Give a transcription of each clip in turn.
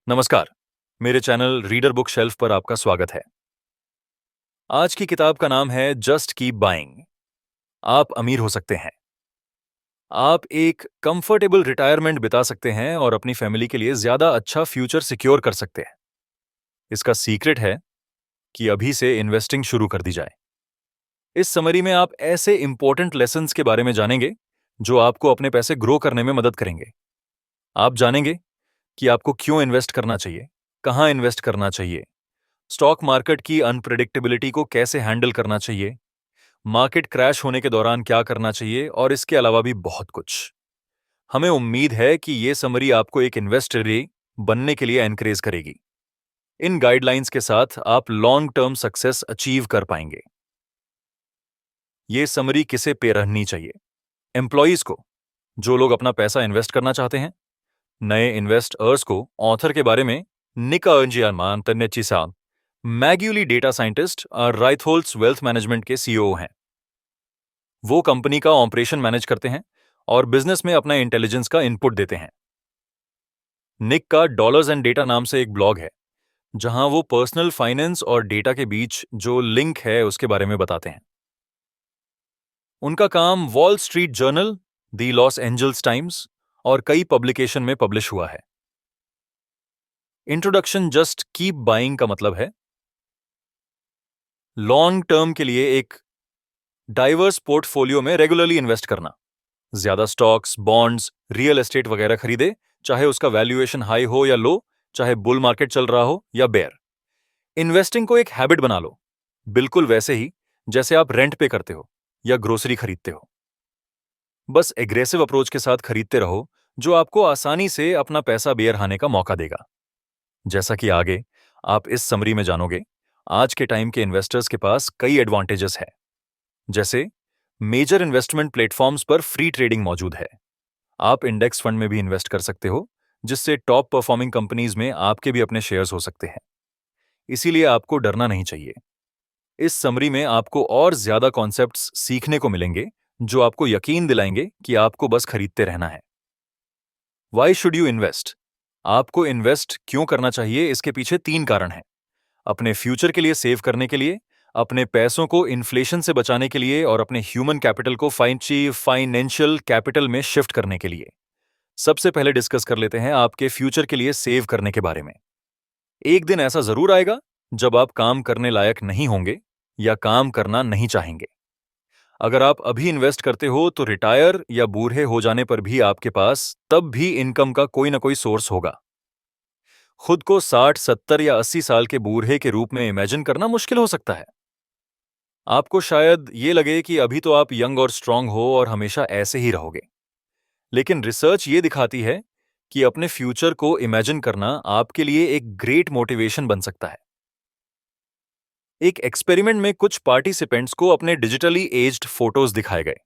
नमस्कार। मेरे channel reader book shelf पर आपका स्वागत है। आज की किताब का नाम है जस्ट कीप बाइंग। आप अमीर हो सकते हैं। आप एक कंफर्टेबल रिटायरमेंट बिता सकते हैं और अपनी फैमिली के लिए ज्यादा अच्छा फ्यूचर सिक्योर कर सकते हैं। इसका सीक्रेट है कि अभी से इन्वेस्टिंग शुरू कर दी जाए। इस समरी में आप ऐसे इंपॉर्टेंट लेसन्स के बारे में जानेंगे जो आपको अपने पैसे ग्रो करने में मदद करेंगे। आप जानेंगे कि आपको क्यों इन्वेस्ट करना चाहिए, कहां इन्वेस्ट करना चाहिए, स्टॉक मार्केट की अनप्रेडिक्टेबिलिटी को कैसे हैंडल करना चाहिए, मार्केट क्रैश होने के दौरान क्या करना चाहिए और इसके अलावा भी बहुत कुछ। हमें उम्मीद है कि ये समरी आपको एक इन्वेस्टर बनने के लिए एनकरेज करेगी। इन गाइडलाइंस के साथ आप लॉन्ग टर्म सक्सेस अचीव कर पाएंगे। ये समरी किसे पे रहनी चाहिए? एम्प्लॉयज को, जो लोग अपना पैसा इन्वेस्ट करना चाहते हैं। नए इन्वेस्टर्स को, ऑथर के बारे में निका अर्जियामान तन्नेची साहब मैग्यूली डेटा साइंटिस्ट और राइथोल्स वेल्थ मैनेजमेंट के सीईओ हैं। वो कंपनी का ऑपरेशन मैनेज करते हैं और बिजनेस में अपना इंटेलिजेंस का इनपुट देते हैं। निक का डॉलर्स एंड डेटा नाम से एक ब्लॉग है जहां वो पर्सनल फाइनेंस और डेटा के बीच जो लिंक है उसके बारे में बताते हैं। उनका काम वॉल स्ट्रीट जर्नल, दी लॉस एंजल्स टाइम्स और कई पब्लिकेशन में पब्लिश हुआ है। इंट्रोडक्शन जस्ट कीप बाइंग का मतलब है लॉन्ग टर्म के लिए एक डाइवर्स पोर्टफोलियो में रेगुलरली इन्वेस्ट करना। ज्यादा स्टॉक्स, बॉन्ड्स, रियल एस्टेट वगैरह खरीदे, चाहे उसका वैल्यूएशन हाई हो या लो, चाहे बुल मार्केट चल रहा हो या बेयर। इन्वेस्टिंग को एक हैबिट बना लो, बिल्कुल वैसे ही जैसे आप रेंट पे करते हो या ग्रोसरी खरीदते हो। बस एग्रेसिव अप्रोच के साथ खरीदते रहो जो आपको आसानी से अपना पैसा बेयर हाने का मौका देगा। जैसा कि आगे आप इस समरी में जानोगे, आज के टाइम के इन्वेस्टर्स के पास कई एडवांटेजेस है। जैसे मेजर इन्वेस्टमेंट प्लेटफॉर्म्स पर फ्री ट्रेडिंग मौजूद है। आप इंडेक्स फंड में भी इन्वेस्ट कर सकते हो, जिससे टॉप परफॉर्मिंग कंपनीज में आपके भी अपने शेयर्स हो सकते हैं। इसीलिए आपको डरना नहीं चाहिए। इस समरी में आपको और ज्यादा कॉन्सेप्ट्स सीखने को मिलेंगे जो आपको यकीन दिलाएंगे कि आपको बस खरीदते रहना है। Why should you invest? आपको इन्वेस्ट क्यों करना चाहिए, इसके पीछे 3 कारण हैं। अपने फ्यूचर के लिए सेव करने के लिए, अपने पैसों को इन्फ्लेशन से बचाने के लिए और अपने ह्यूमन कैपिटल को फाइनेंशियल कैपिटल में शिफ्ट करने के लिए। सबसे पहले डिस्कस कर लेते हैं आपके फ्यूचर के लिए सेव करने के बारे में। एक दिन ऐसा जरूर आएगा जब आप काम करने लायक नहीं होंगे या काम करना नहीं चाहेंगे। अगर आप अभी इन्वेस्ट करते हो तो रिटायर या बूढ़े हो जाने पर भी आपके पास तब भी इनकम का कोई ना कोई सोर्स होगा। खुद को 60, 70 या 80 साल के बूढ़े के रूप में इमेजिन करना मुश्किल हो सकता है। आपको शायद ये लगे कि अभी तो आप यंग और स्ट्रांग हो और हमेशा ऐसे ही रहोगे। लेकिन रिसर्च ये दिखाती है कि अपने फ्यूचर को इमेजिन करना आपके लिए एक ग्रेट मोटिवेशन बन सकता है। एक एक्सपेरिमेंट में कुछ पार्टिसिपेंट्स को अपने डिजिटली एज्ड फोटोज दिखाए गए।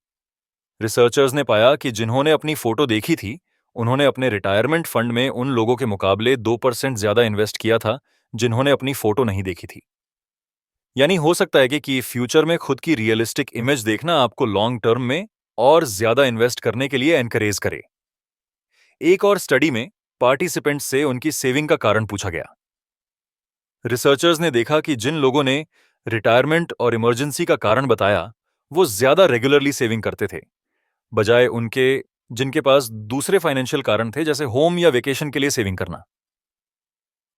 रिसर्चर्स ने पाया कि जिन्होंने अपनी फोटो देखी थी, उन्होंने अपने रिटायरमेंट फंड में उन लोगों के मुकाबले 2% ज्यादा इन्वेस्ट किया था जिन्होंने अपनी फोटो नहीं देखी थी। यानी हो सकता है कि फ्यूचर में खुद की रियलिस्टिक इमेज देखना आपको लॉन्ग टर्म में और ज्यादा इन्वेस्ट करने के लिए एनकरेज करे। एक और स्टडी में पार्टिसिपेंट्स से उनकी सेविंग का कारण पूछा गया। रिसर्चर्स ने देखा कि जिन लोगों ने रिटायरमेंट और इमरजेंसी का कारण बताया, वो ज्यादा रेगुलरली सेविंग करते थे, बजाय उनके जिनके पास दूसरे फाइनेंशियल कारण थे, जैसे होम या वेकेशन के लिए सेविंग करना।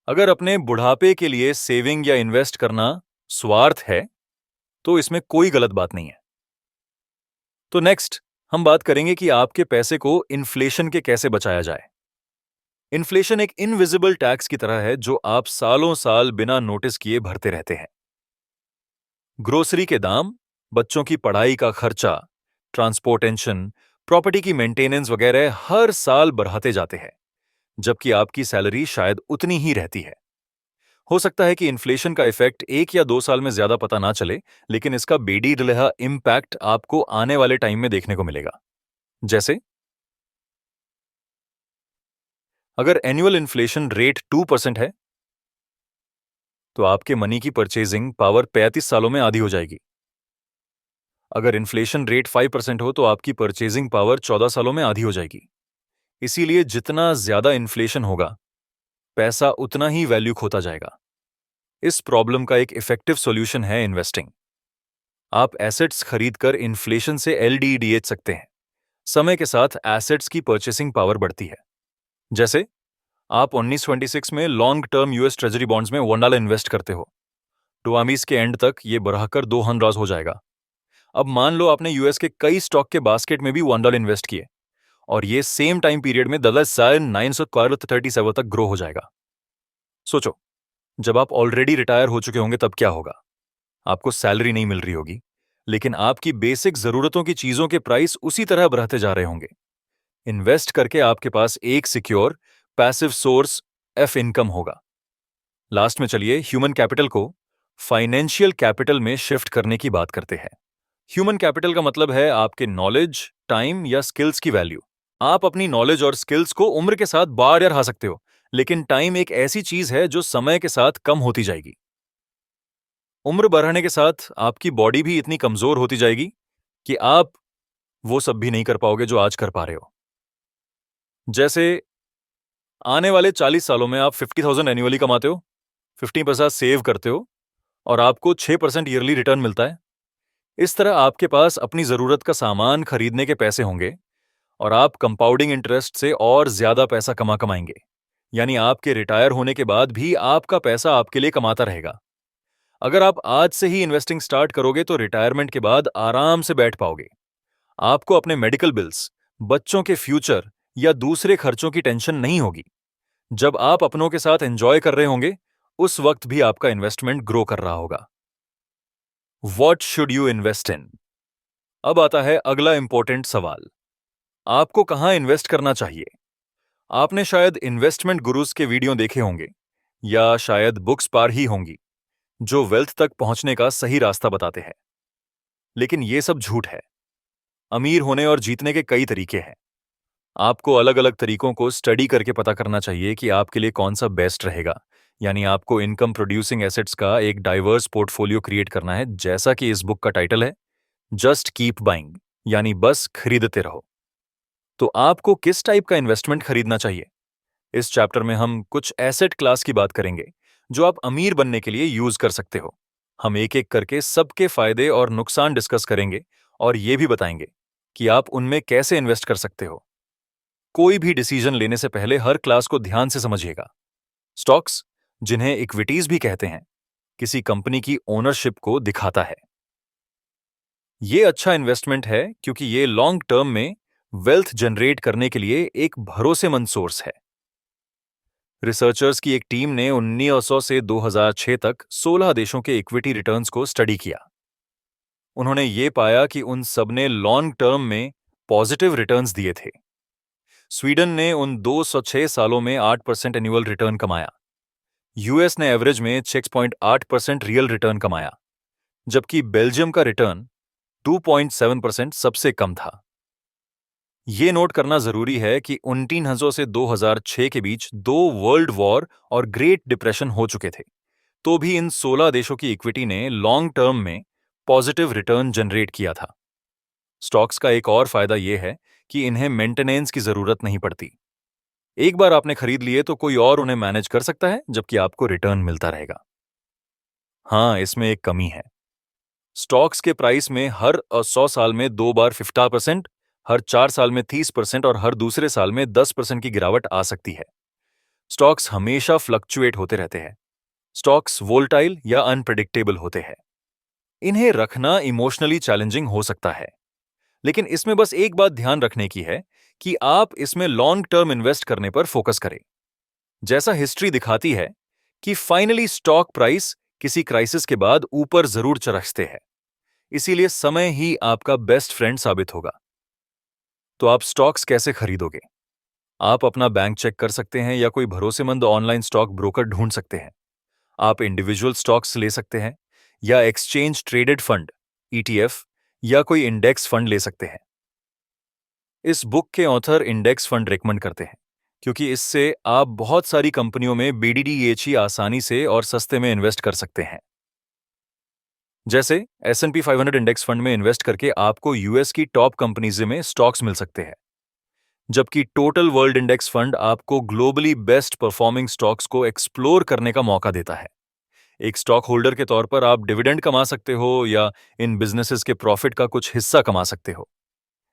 अगर अपने बुढ़ापे के लिए सेविंग या इन्वेस्ट करना स्वार्थ है, तो इसमें कोई गलत बात नहीं है। तो नेक्स्ट हम बात करेंगे कि आपके पैसे को इन्फ्लेशन के कैसे बचाया जाए। इन्फ्लेशन एक इनविजिबल टैक्स की तरह है जो आप सालों साल बिना नोटिस किए भरते रहते हैं। ग्रोसरी के दाम, बच्चों की पढ़ाई का खर्चा, ट्रांसपोर्टेशन, प्रॉपर्टी की मेंटेनेंस वगैरह हर साल बढ़ाते जाते हैं, जबकि आपकी सैलरी शायद उतनी ही रहती है। हो सकता है कि इन्फ्लेशन का इफेक्ट 1 या 2 साल में ज्यादा पता ना चले, लेकिन इसका बेडी-डलहा इम्पैक्ट आपको आने वाले टाइम में देखने को मिलेगा। जैसे अगर एनुअल इन्फ्लेशन रेट 2% है, तो आपके मनी की परचेजिंग पावर 35 सालों में आधी हो जाएगी। अगर इन्फ्लेशन रेट 5% हो तो आपकी परचेजिंग पावर 14 सालों में आधी हो जाएगी। इसीलिए जितना ज्यादा इन्फ्लेशन होगा, पैसा उतना ही वैल्यू खोता जाएगा। इस प्रॉब्लम का एक इफेक्टिव सॉल्यूशन है इन्वेस्टिंग। आप एसेट्स खरीदकर इन्फ्लेशन से एलडीडीएच सकते हैं। समय के साथ एसेट्स की परचेसिंग पावर बढ़ती है। जैसे आप 1926 में long term US treasury bonds में $1 इन्वेस्ट करते हो, 2020 के एंड तक ये बढ़कर $200 हो जाएगा। अब मान लो आपने यूएस के कई स्टॉक के बास्केट में भी $1 इन्वेस्ट किए और ये सेम टाइम पीरियड में $937 तक ग्रो हो जाएगा। सोचो, जब आप ऑलरेडी रिटायर हो चुके होंगे तब क्या होगा? आपको सैलरी नहीं मिल रही होगी, लेकिन आपकी बेसिक जरूरतों की चीजों के प्राइस उसी तरह बढ़ते जा रहे होंगे। इन्वेस्ट करके आपके पास एक secure passive source F income होगा। लास्ट में चलिए ह्यूमन कैपिटल को फाइनेंशियल कैपिटल में शिफ्ट करने की बात करते हैं। ह्यूमन कैपिटल का मतलब है आपके नॉलेज, टाइम या स्किल्स की वैल्यू। आप अपनी नॉलेज और स्किल्स को उम्र के साथ बार बार बढ़ा सकते हो, लेकिन टाइम एक ऐसी चीज है जो समय के साथ कम होती जाएगी। उम्र बढ़ने के साथ आपकी बॉडी भी इतनी कमजोर होती जाएगी कि आप वो सब भी नहीं कर पाओगे जो आज कर पा रहे हो। जैसे आने वाले 40 सालों में आप 50,000 एनुअली कमाते हो, 50% सेव करते हो और आपको 6% ईयरली रिटर्न मिलता है। इस तरह आपके पास अपनी जरूरत का सामान खरीदने के पैसे होंगे और आप कंपाउंडिंग इंटरेस्ट से और ज्यादा पैसा कमाएंगे। यानी आपके रिटायर होने के बाद भी आपका पैसा आपके लिए कमाता रहेगा। अगर आप आज से ही इन्वेस्टिंग स्टार्ट करोगे तो रिटायरमेंट के बाद आराम से बैठ पाओगे। आपको अपने मेडिकल बिल्स, बच्चों के फ्यूचर या दूसरे खर्चों की टेंशन नहीं होगी। जब आप अपनों के साथ एंजॉय कर रहे होंगे, उस वक्त भी आपका इन्वेस्टमेंट ग्रो कर रहा होगा। What should you invest in? अब आता है अगला इंपॉर्टेंट सवाल, आपको कहां इन्वेस्ट करना चाहिए? आपने शायद इन्वेस्टमेंट गुरुज के वीडियो देखे होंगे या शायद बुक्स पार ही होंगी जो वेल्थ तक पहुंचने का सही रास्ता बताते हैं। लेकिन यह सब झूठ है। अमीर होने और जीतने के कई तरीके हैं। आपको अलग अलग तरीकों को स्टडी करके पता करना चाहिए कि आपके लिए कौन सा बेस्ट रहेगा। यानी आपको इनकम प्रोड्यूसिंग एसेट्स का एक डाइवर्स पोर्टफोलियो क्रिएट करना है, जैसा कि इस बुक का टाइटल है, जस्ट कीप बाइंग, यानी बस खरीदते रहो। तो आपको किस टाइप का इन्वेस्टमेंट खरीदना चाहिए? इस चैप्टर में हम कुछ एसेट क्लास की बात करेंगे जो आप अमीर बनने के लिए यूज कर सकते हो। हम एक एक करके सबके फायदे और नुकसान डिस्कस करेंगे और ये भी बताएंगे कि आप उनमें कैसे इन्वेस्ट कर सकते हो। कोई भी डिसीजन लेने से पहले हर क्लास को ध्यान से समझिएगा। स्टॉक्स, जिन्हें इक्विटीज भी कहते हैं, किसी कंपनी की ओनरशिप को दिखाता है। ये अच्छा इन्वेस्टमेंट है क्योंकि ये लॉन्ग टर्म में वेल्थ जनरेट करने के लिए एक भरोसेमंद सोर्स है। रिसर्चर्स की एक टीम ने 1900 से 2006 तक 16 देशों के इक्विटी रिटर्न्स को स्टडी किया। उन्होंने ये पाया कि उन सबने लॉन्ग टर्म में पॉजिटिव रिटर्न्स दिए थे। स्वीडन ने उन 206 सालों में 8% एनुअल रिटर्न कमाया। यूएस ने एवरेज में 6.8% रियल रिटर्न कमाया, जबकि बेल्जियम का रिटर्न 2.7% सबसे कम था। ये नोट करना जरूरी है कि 1900 से 2006 के बीच 2 वर्ल्ड वॉर और ग्रेट डिप्रेशन हो चुके थे, तो भी इन 16 देशों की इक्विटी ने लॉन्ग टर्म में पॉजिटिव रिटर्न जनरेट किया था। स्टॉक्स का एक और फायदा यह है कि इन्हें मेंटेनेंस की जरूरत नहीं पड़ती। एक बार आपने खरीद लिए तो कोई और उन्हें मैनेज कर सकता है, जबकि आपको रिटर्न मिलता रहेगा। हाँ, इसमें एक कमी है। स्टॉक्स के प्राइस में हर 100 साल में 2 बार 50%, हर 4 साल में 30% और हर दूसरे साल में 10% की गिरावट आ सकती है। स्टॉक्स हमेशा फ्लक्चुएट होते रहते हैं। स्टॉक्स वोल्टाइल या अनप्रेडिक्टेबल होते हैं। इन्हें रखना इमोशनली चैलेंजिंग हो सकता है, लेकिन इसमें बस एक बात ध्यान रखने की है कि आप इसमें लॉन्ग टर्म इन्वेस्ट करने पर फोकस करें। जैसा हिस्ट्री दिखाती है कि फाइनली स्टॉक प्राइस किसी क्राइसिस के बाद ऊपर जरूर चरखते हैं, इसीलिए समय ही आपका बेस्ट फ्रेंड साबित होगा। तो आप स्टॉक्स कैसे खरीदोगे? आप अपना बैंक चेक कर सकते हैं या कोई भरोसेमंद ऑनलाइन स्टॉक ब्रोकर ढूंढ सकते हैं। आप इंडिविजुअल स्टॉक्स ले सकते हैं या एक्सचेंज ट्रेडेड फंड, ईटीएफ या कोई इंडेक्स फंड ले सकते हैं। इस बुक के ऑथर इंडेक्स फंड रेकमेंड करते हैं क्योंकि इससे आप बहुत सारी कंपनियों में बीडीडीएच आसानी से और सस्ते में इन्वेस्ट कर सकते हैं। जैसे S&P 500 इंडेक्स फंड में इन्वेस्ट करके आपको यूएस की टॉप कंपनीज में स्टॉक्स मिल सकते हैं। जबकि टोटल वर्ल्ड इंडेक्स फंड आपको ग्लोबली बेस्ट परफॉर्मिंग स्टॉक्स को एक्सप्लोर करने का मौका देता है। एक स्टॉक होल्डर के तौर पर आप डिविडेंड कमा सकते हो या इन बिजनेसेस के प्रॉफिट का कुछ हिस्सा कमा सकते हो।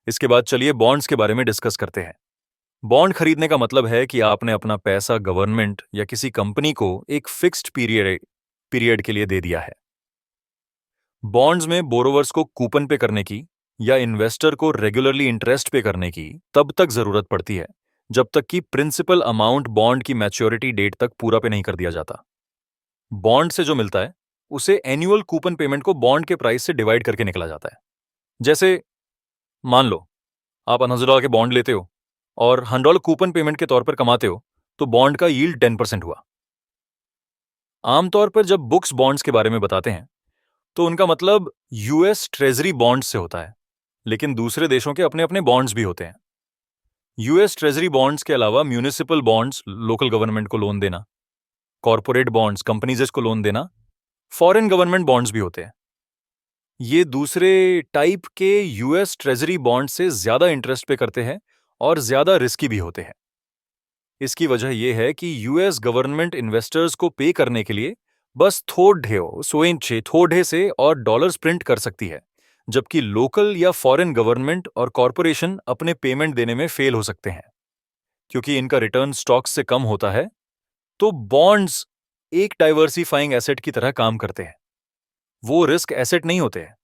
इसके बाद चलिए बॉन्ड्स के बारे में डिस्कस करते हैं। बॉन्ड खरीदने का मतलब है कि आपने अपना पैसा गवर्नमेंट या किसी कंपनी को एक फिक्स्ड पीरियड के लिए दे दिया है। बॉन्ड्स में बोरोवर्स को कूपन पे करने की या इन्वेस्टर को रेगुलरली इंटरेस्ट पे करने की तब तक जरूरत पड़ती है जब तक कि प्रिंसिपल अमाउंट बॉन्ड की मैच्योरिटी डेट तक पूरा पे नहीं कर दिया जाता। बॉन्ड से जो मिलता है उसे एनुअल कूपन पेमेंट को बॉन्ड के प्राइस से डिवाइड करके निकला जाता है। जैसे मान लो आप $100 के बॉन्ड लेते हो और $100 कूपन पेमेंट के तौर पर कमाते हो, तो बॉन्ड का यील्ड 10% हुआ। आमतौर पर जब बुक्स बॉन्ड्स के बारे में बताते हैं तो उनका मतलब यूएस ट्रेजरी बॉन्ड्स से होता है, लेकिन दूसरे देशों के अपने अपने बॉन्ड्स भी होते हैं। यूएस ट्रेजरी बॉन्ड्स के अलावा म्यूनिसिपल बॉन्ड्स लोकल गवर्नमेंट को लोन देना, कॉर्पोरेट बॉन्ड्स कंपनीज को लोन देना, फॉरेन गवर्नमेंट बॉन्ड्स भी होते हैं। ये दूसरे टाइप के यूएस ट्रेजरी बॉन्ड से ज्यादा इंटरेस्ट पे करते हैं और ज्यादा रिस्की भी होते हैं। इसकी वजह यह है कि यूएस गवर्नमेंट इन्वेस्टर्स को पे करने के लिए बस थोड़े से और डॉलर्स प्रिंट कर सकती है, जबकि लोकल या फॉरेन गवर्नमेंट और कॉरपोरेशन अपने पेमेंट देने में फेल हो सकते हैं। क्योंकि इनका रिटर्न स्टॉक्स से कम होता है, तो बॉन्ड्स एक डाइवर्सिफाइंग एसेट की तरह काम करते हैं। वो रिस्क एसेट नहीं होते हैं।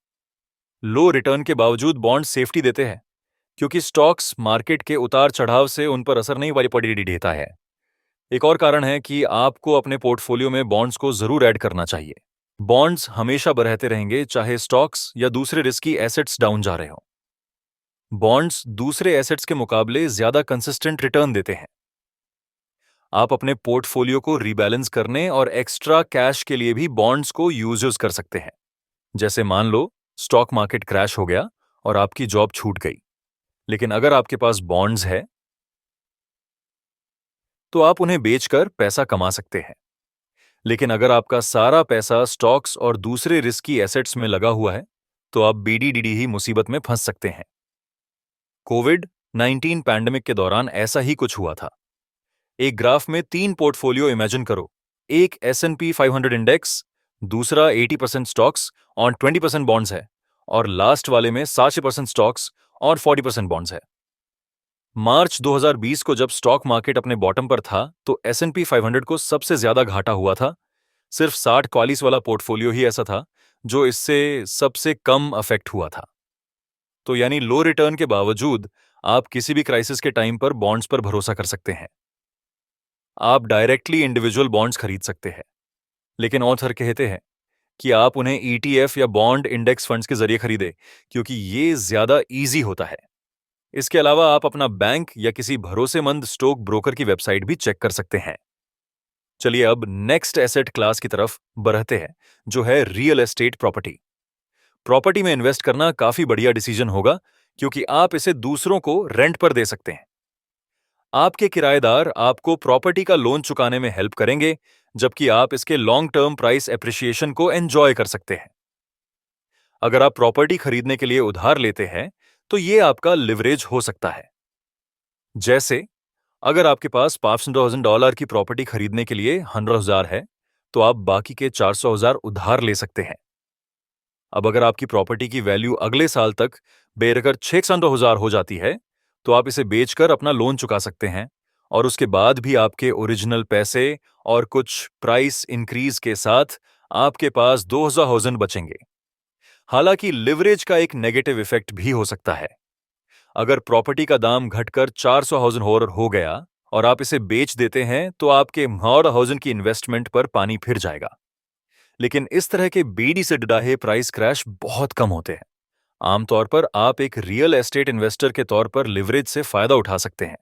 लो रिटर्न के बावजूद बॉन्ड सेफ्टी देते हैं, क्योंकि स्टॉक्स मार्केट के उतार चढ़ाव से उन पर असर नहीं पड़ी देता है। एक और कारण है कि आपको अपने पोर्टफोलियो में बॉन्ड्स को जरूर ऐड करना चाहिए। बॉन्ड्स हमेशा बढ़ते रहेंगे, चाहे स्टॉक्स या दूसरे रिस्की एसेट्स डाउन जा रहे हो। बॉन्ड्स दूसरे एसेट्स के मुकाबले ज्यादा कंसिस्टेंट रिटर्न देते हैं। आप अपने पोर्टफोलियो को रीबैलेंस करने और एक्स्ट्रा कैश के लिए भी बॉन्ड्स को यूज कर सकते हैं। जैसे मान लो स्टॉक मार्केट क्रैश हो गया और आपकी जॉब छूट गई, लेकिन अगर आपके पास बॉन्ड्स है तो आप उन्हें बेचकर पैसा कमा सकते हैं। लेकिन अगर आपका सारा पैसा स्टॉक्स और दूसरे रिस्की एसेट्स में लगा हुआ है तो आप बीडीडीडी ही मुसीबत में फंस सकते हैं। कोविड-19 पैंडेमिक के दौरान ऐसा ही कुछ हुआ था। एक ग्राफ में 3 पोर्टफोलियो इमेजिन करो। एक S&P 500 इंडेक्स, दूसरा 80% स्टॉक्स और 20% बॉन्ड्स है, और लास्ट वाले में 60% स्टॉक्स और 40% बॉन्ड्स है। मार्च 2020 को जब स्टॉक मार्केट अपने बॉटम पर था तो S&P 500 को सबसे ज्यादा घाटा हुआ था। सिर्फ 60-40 वाला पोर्टफोलियो ही ऐसा था जो इससे सबसे कम अफेक्ट हुआ था। तो यानी लो रिटर्न के बावजूद आप किसी भी क्राइसिस के टाइम पर बॉन्ड्स पर भरोसा कर सकते हैं। आप डायरेक्टली इंडिविजुअल बॉन्ड्स खरीद सकते हैं, लेकिन ऑथर कहते हैं कि आप उन्हें ETF या बॉन्ड इंडेक्स फंड्स के जरिए खरीदें, क्योंकि ये ज्यादा इजी होता है। इसके अलावा आप अपना बैंक या किसी भरोसेमंद स्टॉक ब्रोकर की वेबसाइट भी चेक कर सकते हैं। चलिए अब नेक्स्ट एसेट क्लास की तरफ बढ़ते हैं, जो है रियल एस्टेट प्रॉपर्टी। प्रॉपर्टी में इन्वेस्ट करना काफी बढ़िया डिसीजन होगा, क्योंकि आप इसे दूसरों को रेंट पर दे सकते हैं। आपके किराएदार आपको प्रॉपर्टी का लोन चुकाने में हेल्प करेंगे, जबकि आप इसके लॉन्ग टर्म प्राइस एप्रिसिएशन को एंजॉय कर सकते हैं। अगर आप प्रॉपर्टी खरीदने के लिए उधार लेते हैं तो ये आपका लिवरेज हो सकता है। जैसे अगर आपके पास $500,000 की प्रॉपर्टी खरीदने के लिए 100,000 है, तो आप बाकी के 400,000 उधार ले सकते हैं। अब अगर आपकी प्रॉपर्टी की वैल्यू अगले साल तक बेरकर 600,000 हो जाती है, तो आप इसे बेचकर अपना लोन चुका सकते हैं, और उसके बाद भी आपके ओरिजिनल पैसे और कुछ प्राइस इंक्रीज के साथ आपके पास 2,000 बचेंगे। हालांकि लिवरेज का एक नेगेटिव इफेक्ट भी हो सकता है। अगर प्रॉपर्टी का दाम घटकर 400,000 हो गया और आप इसे बेच देते हैं तो आपके 100,000 की इन्वेस्टमेंट पर पानी फिर जाएगा। लेकिन इस तरह के बीड़ी से डराहे प्राइस क्रैश बहुत कम होते हैं। आमतौर पर आप एक रियल एस्टेट इन्वेस्टर के तौर पर लिवरेज से फायदा उठा सकते हैं।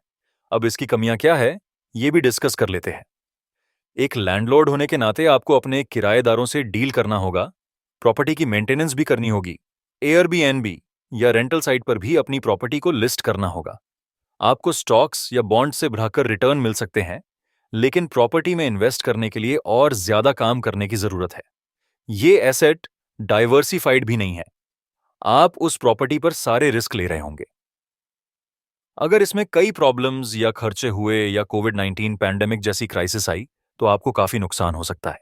अब इसकी कमियां क्या है, ये भी डिस्कस कर लेते हैं। एक लैंडलॉर्ड होने के नाते आपको अपने किराएदारों से डील करना होगा, प्रॉपर्टी की मेंटेनेंस भी करनी होगी, एयरबीएनबी या रेंटल साइट पर भी अपनी प्रॉपर्टी को लिस्ट करना होगा। आपको स्टॉक्स या बॉन्ड से भराकर रिटर्न मिल सकते हैं, लेकिन प्रॉपर्टी में इन्वेस्ट करने के लिए और ज्यादा काम करने की जरूरत है। ये एसेट डाइवर्सिफाइड भी नहीं है। आप उस प्रॉपर्टी पर सारे रिस्क ले रहे होंगे। अगर इसमें कई प्रॉब्लम्स या खर्चे हुए या कोविड-19 पैंडेमिक जैसी क्राइसिस आई, तो आपको काफी नुकसान हो सकता है।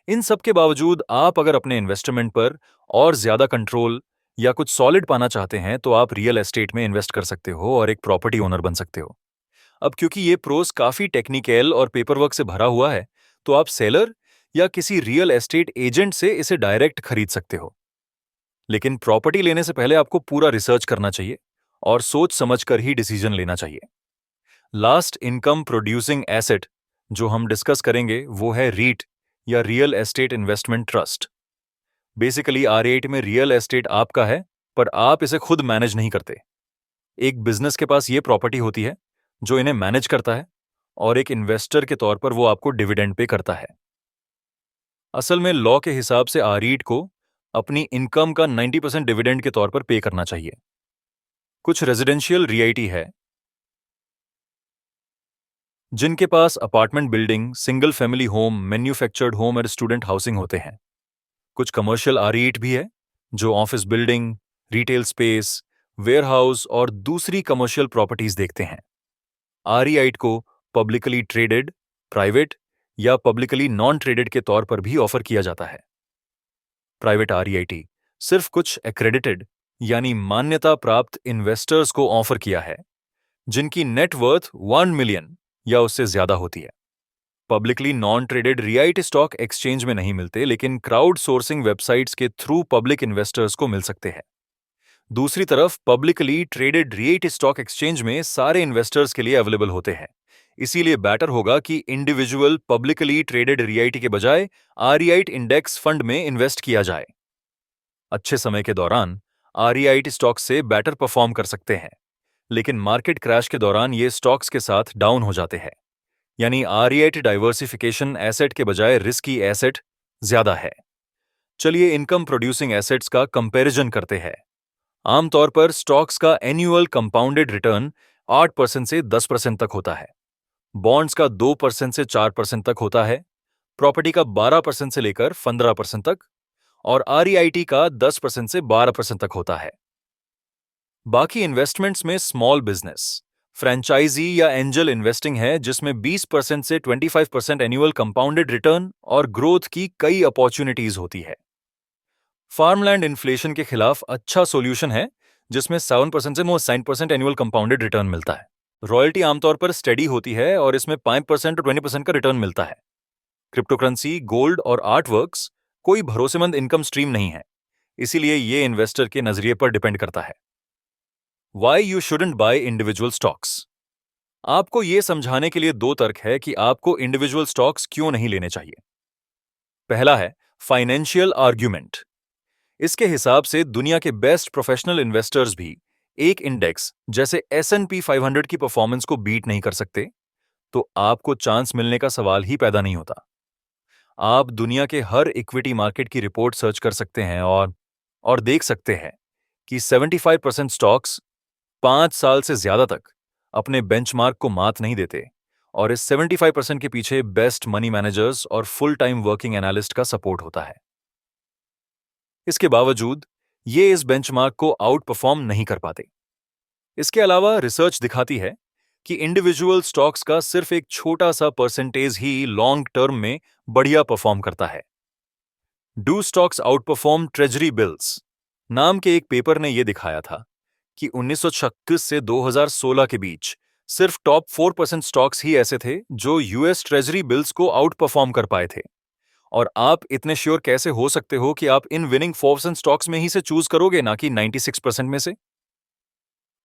इन सब के बावजूद आप अगर अपने इन्वेस्टमेंट पर और ज्यादा कंट्रोल या कुछ सॉलिड पाना चाहते हैं, तो आप रियल एस्टेट में इन्वेस्ट कर सकते हो और एक प्रॉपर्टी ओनर बन सकते हो। अब क्योंकि ये प्रोस काफी टेक्निकल और पेपरवर्क से भरा हुआ है, तो आप सेलर या किसी रियल एस्टेट एजेंट से इसे डायरेक्ट खरीद सकते हो। लेकिन प्रॉपर्टी लेने से पहले आपको पूरा रिसर्च करना चाहिए और सोच समझकर ही डिसीजन लेना चाहिए। लास्ट इनकम प्रोड्यूसिंग एसेट जो हम डिस्कस करेंगे वो है रीट या real estate investment trust. Basically R8 में रियल एस्टेट आपका है, पर आप इसे खुद मैनेज नहीं करते। एक बिजनेस के पास ये प्रॉपर्टी होती है जो इन्हें मैनेज करता है, और एक इन्वेस्टर के तौर पर वो आपको डिविडेंड पे करता है। असल में लॉ के हिसाब से R8 को अपनी इनकम का 90% डिविडेंड के तौर पर पे करना चाहिए। कुछ रेजिडेंशियल रियायती है जिनके पास apartment building, single family home, manufactured home और स्टूडेंट हाउसिंग होते हैं। कुछ कमर्शियल R8 भी है जो office building, retail space, warehouse और दूसरी कमर्शियल प्रॉपर्टीज देखते हैं। R8 को पब्लिकली ट्रेडेड, प्राइवेट या पब्लिकली नॉन ट्रेडेड के तौर पर भी ऑफर किया जाता है। प्राइवेट R8 सिर्फ कुछ एक्रेडिटेड यानी मान्यता प्राप्त इन्वेस्टर्स को ऑफर किया है जिनकी नेटवर्थ 1 मिलियन या उससे ज्यादा होती है। पब्लिकली नॉन ट्रेडेड रियायटी स्टॉक एक्सचेंज में नहीं मिलते, लेकिन क्राउड सोर्सिंग वेबसाइट्स के थ्रू पब्लिक इन्वेस्टर्स को मिल सकते हैं। दूसरी तरफ पब्लिकली ट्रेडेड रियायटी स्टॉक एक्सचेंज में सारे इन्वेस्टर्स के लिए अवेलेबल होते हैं। इसीलिए बेटर होगा कि इंडिविजुअल पब्लिकली ट्रेडेड रियायटी के बजाय R8 इंडेक्स फंड में इन्वेस्ट किया जाए। अच्छे समय के दौरान R8 स्टॉक से बेटर परफॉर्म कर सकते हैं, लेकिन मार्केट क्रैश के दौरान ये स्टॉक्स के साथ डाउन हो जाते हैं। यानी R8 डाइवर्सिफिकेशन एसेट के बजाय रिस्की एसेट ज्यादा है। चलिए इनकम प्रोड्यूसिंग एसेट्स का कंपैरिजन करते हैं। आमतौर पर स्टॉक्स का एनुअल कंपाउंडेड रिटर्न 8% से 10% तक होता है। बॉन्ड्स का 2% से 4% तक होता है। प्रॉपर्टी का 12% से लेकर 15% तक, और REIT का 10% से 12% तक होता है। बाकी इन्वेस्टमेंट्स में स्मॉल बिजनेस, फ्रेंचाइजी या एंजल इन्वेस्टिंग है जिसमें 20% से 25% एनुअल कंपाउंडेड रिटर्न और ग्रोथ की कई अपॉर्चुनिटीज होती है। फार्मलैंड इन्फ्लेशन के खिलाफ अच्छा सॉल्यूशन है जिसमें 7% से 9% एनुअल कंपाउंडेड रिटर्न मिलता है। रॉयल्टी आमतौर पर स्टेडी होती है और इसमें 5% और 20% का रिटर्न मिलता है। क्रिप्टोकरेंसी, गोल्ड और आर्टवर्क्स कोई भरोसेमंद इनकम स्ट्रीम नहीं है, इसीलिए ये इन्वेस्टर के नजरिए पर डिपेंड करता है। Why you shouldn't buy individual stocks? आपको यह समझाने के लिए दो तर्क है कि आपको इंडिविजुअल स्टॉक्स क्यों नहीं लेने चाहिए। पहला है फाइनेंशियल आर्ग्यूमेंट। इसके हिसाब से दुनिया के बेस्ट प्रोफेशनल इन्वेस्टर्स भी एक इंडेक्स जैसे S&P 500 की परफॉर्मेंस को बीट नहीं कर सकते, तो आपको चांस मिलने का सवाल ही पैदा नहीं होता। आप दुनिया के हर इक्विटी मार्केट की रिपोर्ट सर्च कर सकते हैं और देख सकते हैं कि 75% स्टॉक्स 5 साल से ज्यादा तक अपने बेंचमार्क को मात नहीं देते, और इस 75% के पीछे बेस्ट मनी मैनेजर्स और फुल टाइम वर्किंग एनालिस्ट का सपोर्ट होता है। इसके बावजूद ये इस बेंचमार्क को आउट परफॉर्म नहीं कर पाते। इसके अलावा रिसर्च दिखाती है कि इंडिविजुअल स्टॉक्स का सिर्फ एक छोटा सा परसेंटेज ही लॉन्ग टर्म में बढ़िया परफॉर्म करता है। Do stocks out perform treasury bills नाम के एक पेपर ने यह दिखाया था कि 1936 से 2016 के बीच सिर्फ टॉप 4% स्टॉक्स ही ऐसे थे जो US ट्रेजरी बिल्स को आउट परफॉर्म कर पाए थे। और आप इतने श्योर कैसे हो सकते हो कि आप इन विनिंग 4% स्टॉक्स में ही से चूज करोगे, ना कि 96% में से?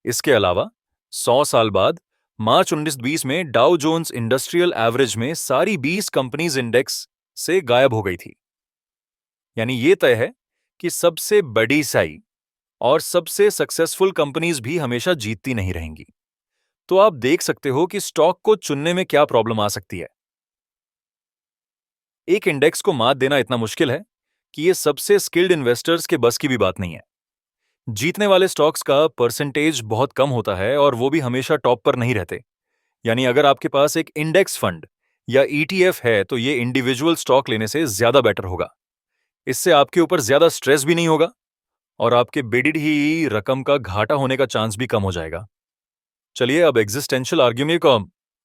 इसके अलावा 100 साल बाद मार्च 1920 में डाउ जोन्स इंडस्ट्रियल एवरेज में सारी 20 कंपनीज इंडेक्स से गायब हो गई थी। यानी यह तय है कि सबसे बड़ी साई और सबसे सक्सेसफुल कंपनीज भी हमेशा जीतती नहीं रहेंगी। तो आप देख सकते हो कि स्टॉक को चुनने में क्या प्रॉब्लम आ सकती है। एक इंडेक्स को मात देना इतना मुश्किल है कि यह सबसे स्किल्ड इन्वेस्टर्स के बस की भी बात नहीं है। जीतने वाले स्टॉक्स का परसेंटेज बहुत कम होता है और वो भी हमेशा टॉप पर नहीं रहते। यानी अगर आपके पास एक इंडेक्स फंड या ETF है तो ये इंडिविजुअल स्टॉक लेने से ज्यादा बेटर होगा। इससे आपके ऊपर ज्यादा स्ट्रेस भी नहीं होगा और आपके बेडिड ही रकम का घाटा होने का चांस भी कम हो जाएगा। चलिए अब एग्जिस्टेंशियल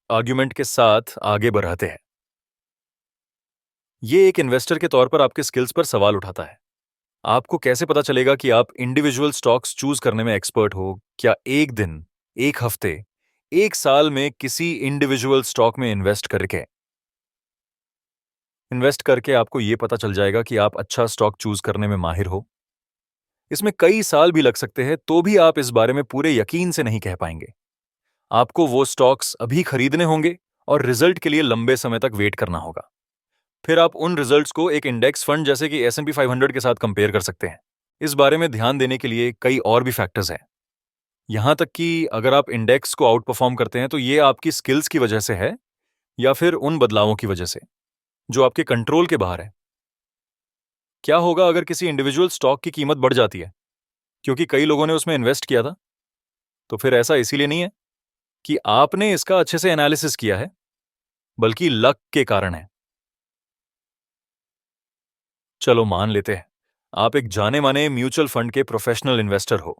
आर्ग्यूमेंट के साथ आगे बढ़ाते हैं। ये एक इन्वेस्टर के तौर पर आपके स्किल्स पर सवाल उठाता है। आपको कैसे पता चलेगा कि आप इंडिविजुअल स्टॉक्स चूज करने में एक्सपर्ट हो? क्या एक दिन, एक हफ्ते, एक साल में किसी इंडिविजुअल स्टॉक में इन्वेस्ट करके आपको ये पता चल जाएगा कि आप अच्छा स्टॉक चूज करने में माहिर हो। इसमें कई साल भी लग सकते हैं, तो भी आप इस बारे में पूरे यकीन से नहीं कह पाएंगे। आपको वो स्टॉक्स अभी खरीदने होंगे और रिजल्ट के लिए लंबे समय तक वेट करना होगा। फिर आप उन रिजल्ट्स को एक इंडेक्स फंड जैसे कि S&P 500 के साथ कंपेयर कर सकते हैं। इस बारे में ध्यान देने के लिए कई और भी फैक्टर्स हैं। यहां तक कि अगर आप इंडेक्स को आउट परफॉर्म करते हैं तो ये आपकी स्किल्स की वजह से है या फिर उन बदलावों की वजह से जो आपके कंट्रोल के बाहर है। क्या होगा अगर किसी इंडिविजुअल स्टॉक की कीमत बढ़ जाती है क्योंकि कई लोगों ने उसमें इन्वेस्ट किया था? तो फिर ऐसा इसीलिए नहीं है कि आपने इसका अच्छे से एनालिसिस किया है, बल्कि लक के कारण है। चलो मान लेते हैं आप एक जाने माने म्यूचुअल फंड के प्रोफेशनल इन्वेस्टर हो।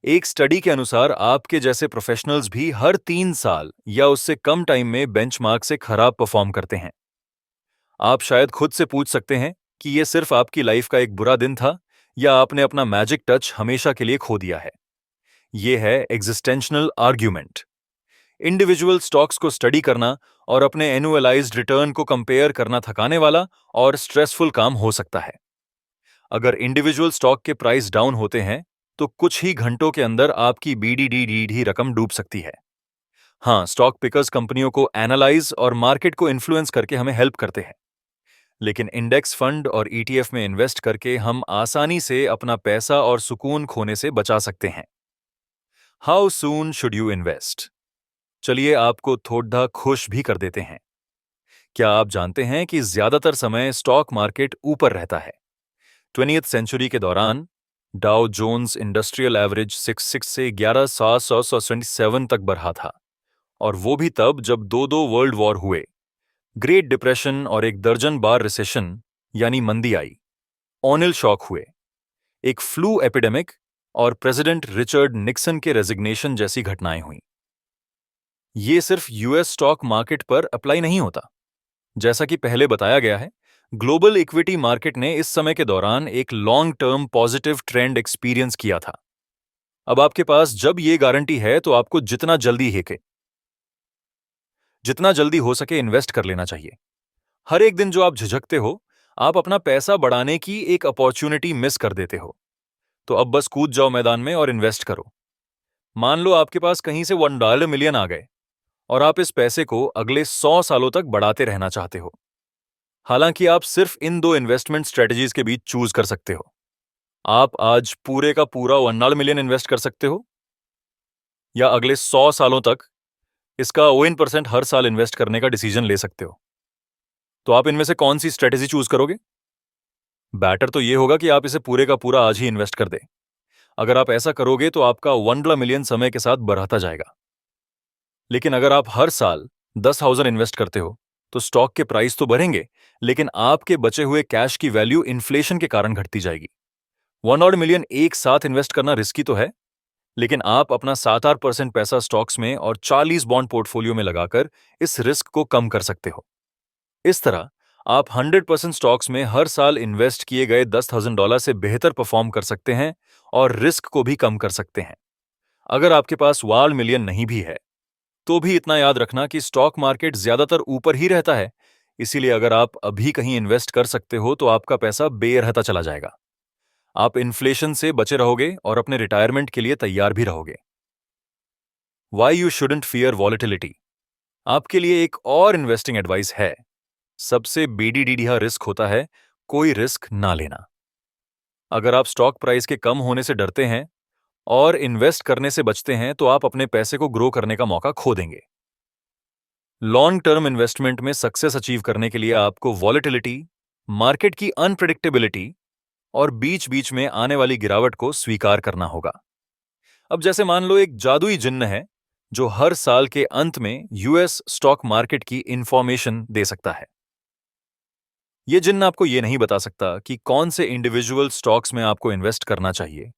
एक स्टडी के अनुसार आपके जैसे प्रोफेशनल्स भी हर 3 साल या उससे कम टाइम में बेंचमार्क से खराब परफॉर्म करते हैं। आप शायद खुद से पूछ सकते हैं कि यह सिर्फ आपकी लाइफ का एक बुरा दिन था या आपने अपना मैजिक टच हमेशा के लिए खो दिया है। यह है एग्जिस्टेंशनल आर्ग्यूमेंट। इंडिविजुअल स्टॉक्स को स्टडी करना और अपने एनुअलाइज्ड रिटर्न को कंपेयर करना थकाने वाला और स्ट्रेसफुल काम हो सकता है। अगर इंडिविजुअल स्टॉक के प्राइस डाउन होते हैं तो कुछ ही घंटों के अंदर आपकी BDD रकम डूब सकती है। हाँ, स्टॉक पिकर्स कंपनियों को एनालाइज और मार्केट को इन्फ्लुएंस करके हमें हेल्प करते हैं, लेकिन इंडेक्स फंड और ETF में इन्वेस्ट करके हम आसानी से अपना पैसा और सुकून खोने से बचा सकते हैं। How soon should you invest? चलिए आपको थोड़ा खुश भी कर देते हैं। क्या आप जानते हैं कि ज्यादातर समय स्टॉक मार्केट ऊपर रहता है? 20वीं सेंचुरी के दौरान डाउ जोन्स इंडस्ट्रियल एवरेज 66 से 11,727 तक बढ़ा था, और वो भी तब जब दो वर्ल्ड वॉर हुए, ग्रेट डिप्रेशन और एक दर्जन बार रिसेशन यानी मंदी आई, ऑनिल शॉक हुए, एक फ्लू एपिडेमिक और प्रेसिडेंट रिचर्ड निक्सन के रेजिग्नेशन जैसी घटनाएं हुई। ये सिर्फ US स्टॉक मार्केट पर अप्लाई नहीं होता। जैसा कि पहले बताया गया है, ग्लोबल इक्विटी मार्केट ने इस समय के दौरान एक long term positive trend experience किया था। अब आपके पास जब ये गारंटी है तो आपको जितना जल्दी हो सके इन्वेस्ट कर लेना चाहिए। हर एक दिन जो आप झिझकते हो, आप अपना पैसा बढ़ाने की एक अपॉर्चुनिटी मिस कर देते हो। तो अब बस कूद जाओ मैदान में और इन्वेस्ट करो। मान लो आपके पास कहीं से $1 मिलियन आ गए और आप इस पैसे को अगले 100 सालों तक बढ़ाते रहना चाहते हो। हालांकि आप सिर्फ इन दो इन्वेस्टमेंट स्ट्रेटजीज के बीच चूज कर सकते हो। आप आज पूरे का पूरा $1 मिलियन इन्वेस्ट कर सकते हो या अगले 100 सालों तक इसका ON% हर साल इन्वेस्ट करने का डिसीजन ले सकते हो। तो आप इनमें से कौन सी स्ट्रेटेजी चूज करोगे? बेटर तो ये होगा कि आप इसे पूरे का पूरा आज ही इन्वेस्ट कर दें। अगर आप ऐसा करोगे तो आपका $1 मिलियन समय के साथ बढ़ाता जाएगा। लेकिन अगर आप हर साल 10,000 इन्वेस्ट करते हो तो स्टॉक के प्राइस तो बढ़ेंगे, लेकिन आपके बचे हुए कैश की वैल्यू इन्फ्लेशन के कारण घटती जाएगी। $1 मिलियन एक साथ इन्वेस्ट करना रिस्की तो है, लेकिन आप अपना 7-8% पैसा स्टॉक्स में और 40 बॉन्ड पोर्टफोलियो में लगाकर इस रिस्क को कम कर सकते हो। इस तरह आप 100% स्टॉक्स में हर साल इन्वेस्ट किए गए $10,000 से बेहतर परफॉर्म कर सकते हैं और रिस्क को भी कम कर सकते हैं। अगर आपके पास $1 मिलियन नहीं भी है तो भी इतना याद रखना कि स्टॉक मार्केट ज्यादातर ऊपर ही रहता है, इसीलिए अगर आप अभी कहीं इन्वेस्ट कर सकते हो तो आपका पैसा बेरहता चला जाएगा। आप इन्फ्लेशन से बचे रहोगे और अपने रिटायरमेंट के लिए तैयार भी रहोगे। Why you shouldn't fear volatility. आपके लिए एक और इन्वेस्टिंग एडवाइस है। सबसे बेडीडीडीहा रिस्क होता है कोई रिस्क ना लेना। अगर आप स्टॉक प्राइस के कम होने से डरते हैं और इन्वेस्ट करने से बचते हैं तो आप अपने पैसे को ग्रो करने का मौका खो देंगे। लॉन्ग टर्म इन्वेस्टमेंट में सक्सेस अचीव करने के लिए आपको वॉलेटिलिटी, मार्केट की अनप्रेडिक्टेबिलिटी और बीच बीच में आने वाली गिरावट को स्वीकार करना होगा। अब जैसे मान लो एक जादुई जिन्न है जो हर साल के अंत में US स्टॉक मार्केट की इंफॉर्मेशन दे सकता है। यह जिन्न आपको यह नहीं बता सकता कि कौन से इंडिविजुअल स्टॉक्स में आपको इन्वेस्ट करना चाहिए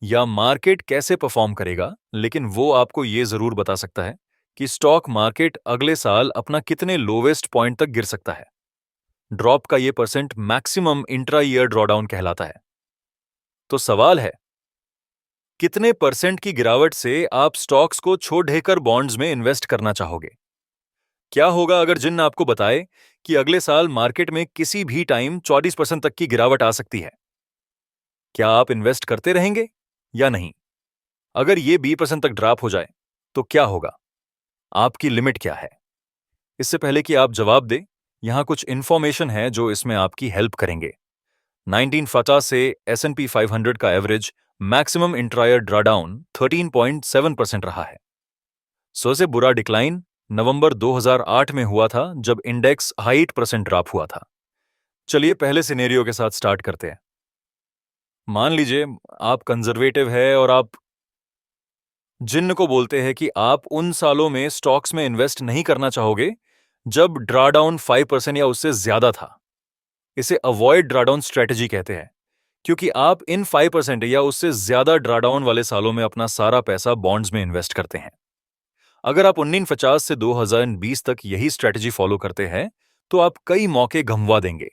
या मार्केट कैसे परफॉर्म करेगा, लेकिन वो आपको ये जरूर बता सकता है कि स्टॉक मार्केट अगले साल अपना कितने लोवेस्ट पॉइंट तक गिर सकता है। ड्रॉप का ये percent maximum intra year drawdown कहलाता है। तो सवाल है, कितने परसेंट की गिरावट से आप स्टॉक्स को छोड़ देकर बॉन्ड्स में इन्वेस्ट करना चाहोगे? क्या होगा अगर जिन्न आपको बताए कि अगले साल मार्केट में किसी भी टाइम 40% तक की गिरावट आ सकती है? क्या आप इन्वेस्ट करते रहेंगे या नहीं? अगर ये 20% तक ड्रॉप हो जाए तो क्या होगा? आपकी लिमिट क्या है? इससे पहले कि आप जवाब दें, यहां कुछ इंफॉर्मेशन है जो इसमें आपकी हेल्प करेंगे। 1950 से S&P 500 का एवरेज मैक्सिमम इंट्रायर ड्रॉडाउन 13.7% रहा है। सबसे बुरा डिक्लाइन नवंबर 2008 में हुआ था जब इंडेक्स 8% ड्रॉप हुआ था। चलिए पहले सिनेरियो के साथ स्टार्ट करते हैं। मान लीजिए आप कंजर्वेटिव है और आप जिन्न को बोलते हैं कि आप उन सालों में स्टॉक्स में इन्वेस्ट नहीं करना चाहोगे जब ड्रॉडाउन 5% या उससे ज्यादा था। इसे अवॉइड ड्रॉडाउन स्ट्रेटजी कहते हैं, क्योंकि आप इन 5% या उससे ज्यादा ड्रॉडाउन वाले सालों में अपना सारा पैसा बॉन्ड्स में इन्वेस्ट करते हैं। अगर आप 1950 से 2020 तक यही स्ट्रेटजी फॉलो करते हैं तो आप कई मौके गंवा देंगे।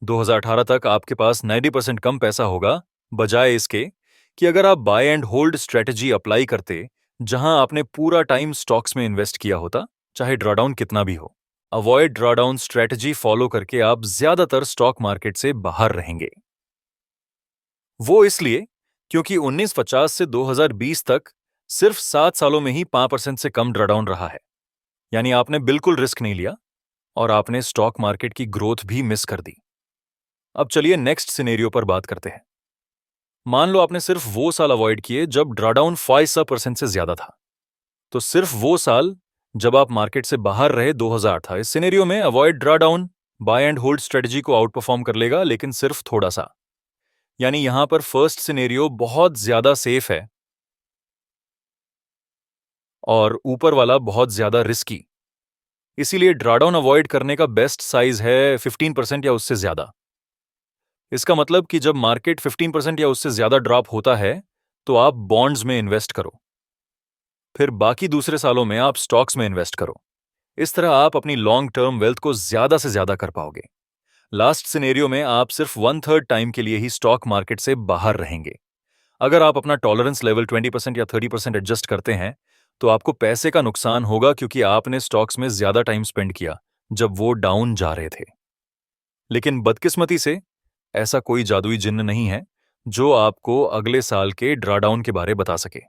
2018 तक आपके पास 90% कम पैसा होगा, बजाय इसके कि अगर आप buy and hold strategy apply करते जहां आपने पूरा टाइम स्टॉक्स में इन्वेस्ट किया होता, चाहे ड्रॉडाउन कितना भी हो। अवॉइड ड्रॉडाउन स्ट्रेटजी फॉलो करके आप ज्यादातर स्टॉक मार्केट से बाहर रहेंगे। वो इसलिए क्योंकि 1950 से 2020 तक सिर्फ 7 सालों में ही 5% से कम ड्रॉडाउन रहा है। यानी आपने बिल्कुल रिस्क नहीं लिया और आपने स्टॉक मार्केट की ग्रोथ भी मिस कर दी। अब चलिए नेक्स्ट सिनेरियो पर बात करते हैं। मान लो आपने सिर्फ वो साल अवॉइड किए जब ड्रॉडाउन 5% से ज्यादा था। तो सिर्फ वो साल जब आप मार्केट से बाहर रहे 2000 था। इस सिनेरियो में avoid drawdown buy and hold strategy को आउट परफॉर्म कर लेगा, लेकिन सिर्फ थोड़ा सा। यानी यहां पर फर्स्ट सिनेरियो बहुत ज्यादा सेफ है और ऊपर वाला बहुत ज्यादा रिस्की। इसीलिए ड्रॉडाउन अवॉइड करने का बेस्ट साइज है 15% या उससे ज्यादा। इसका मतलब कि जब मार्केट 15% या उससे ज्यादा ड्रॉप होता है तो आप बॉन्ड्स में इन्वेस्ट करो, फिर बाकी दूसरे सालों में आप स्टॉक्स में इन्वेस्ट करो। इस तरह आप अपनी लॉन्ग टर्म वेल्थ को ज्यादा से ज्यादा कर पाओगे। लास्ट सिनेरियो में आप सिर्फ 1/3 टाइम के लिए ही स्टॉक मार्केट से बाहर रहेंगे। अगर आप अपना टॉलरेंस लेवल 20% या 30% एडजस्ट करते हैं तो आपको पैसे का नुकसान होगा, क्योंकि आपने स्टॉक्स में ज्यादा टाइम स्पेंड किया जब वो डाउन जा रहे थे। लेकिन बदकिस्मती से ऐसा कोई जादुई जिन्न नहीं है जो आपको अगले साल के ड्रॉडाउन के बारे बता सके।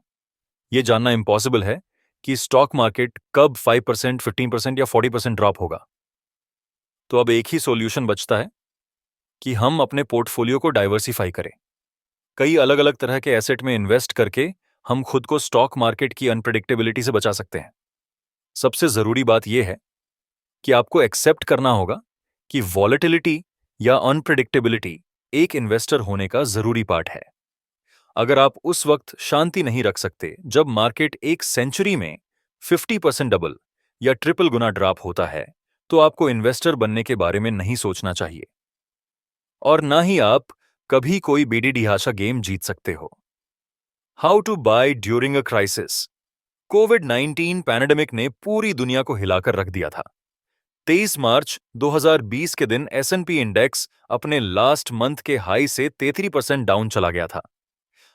ये जानना इम्पॉसिबल है कि स्टॉक मार्केट कब 5%, 15% या 40% ड्रॉप होगा। तो अब एक ही सॉल्यूशन बचता है कि हम अपने पोर्टफोलियो को डाइवर्सिफाई करें। कई अलग अलग तरह के एसेट में इन्वेस्ट करके हम खुद को स्टॉक मार्केट की अनप्रेडिक्टेबिलिटी से बचा सकते हैं। सबसे जरूरी बात यह है कि आपको एक्सेप्ट करना होगा कि वॉलेटिलिटी या अनप्रेडिक्टेबिलिटी एक इन्वेस्टर होने का जरूरी पार्ट है। अगर आप उस वक्त शांति नहीं रख सकते जब मार्केट एक सेंचुरी में 50% डबल या ट्रिपल गुना ड्रॉप होता है, तो आपको इन्वेस्टर बनने के बारे में नहीं सोचना चाहिए। और ना ही आप कभी कोई बेडी गेम जीत सकते हो। How to buy during a crisis. कोविड-19 पैंडेमिक ने पूरी दुनिया को हिलाकर रख दिया था। 23 मार्च 2020 के दिन S&P इंडेक्स अपने लास्ट मंथ के हाई से 33% डाउन चला गया था।